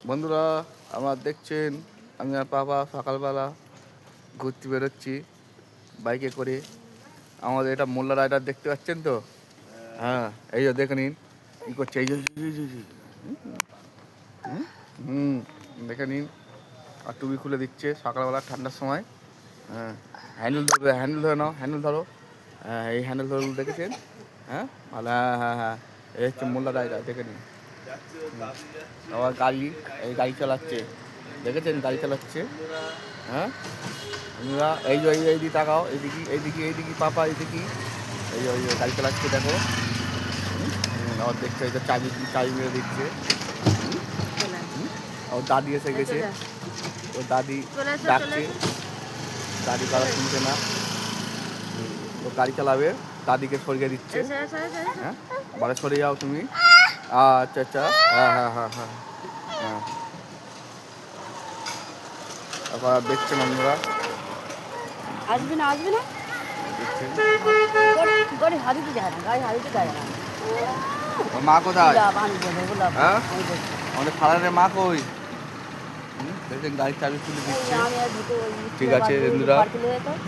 বন্ধুরা, আমার দেখছেন আমি আর বাবা সকালবেলা ঘুরতে বেরোচ্ছি বাইকে করে। আমাদের এটা মোল্লা রাইডার দেখতে পাচ্ছেন তো? হ্যাঁ, এই যে দেখে নিন কী করছে। এই যে হুম, দেখে নিন। আর টুপি খুলে দিচ্ছে সকালবেলা ঠান্ডার সময়। হ্যাঁ, হ্যান্ডেল ধরবে, হ্যান্ডেল ধরে নাও, হ্যান্ডেল ধরো। হ্যাঁ, এই হ্যান্ডেল ধরে দেখেছেন? হ্যাঁ ভালো, হ্যাঁ হ্যাঁ হ্যাঁ, এই হচ্ছে মোল্লা রাইডার, দেখে নিন। আবার গাড়ি, এই গাড়ি চালাচ্ছে, দেখেছেন গাড়ি চালাচ্ছে। হ্যাঁ বন্ধুরা, এই যে এইদিকে তাকাও, এইদিকে এইদিকে এইদিকে পাপা, এইদিকে এই যে ওই যে গাড়ি চালাচ্ছে দেখো। আবার দেখছে এই যে চাবি চাবি মেরে দিচ্ছে। ওর দাদি এসে গেছে, ওর দাদি ডাকছে, দাদি কথা শুনছে না। ও গাড়ি চালাবে, দাদিকে সরিয়ে দিচ্ছে। হ্যাঁ, বারে সরে যাও তুমি। আচ্ছা আচ্ছা, হ্যাঁ হ্যাঁ হ্যাঁ হ্যাঁ হ্যাঁ। তারপর দেখছেন বন্ধুরা, আসবে না দেখছেন গাড়ি হারিয়ে যায় না, গাড়ি হারিয়ে যায় না। ওর মা কোথায়? হ্যাঁ, আমি আমাদের ফাদারের মা কই? দেখছেন গাড়ির চাবি খুলে দিচ্ছে। আর দুটো ঠিক আছে বন্ধুরা।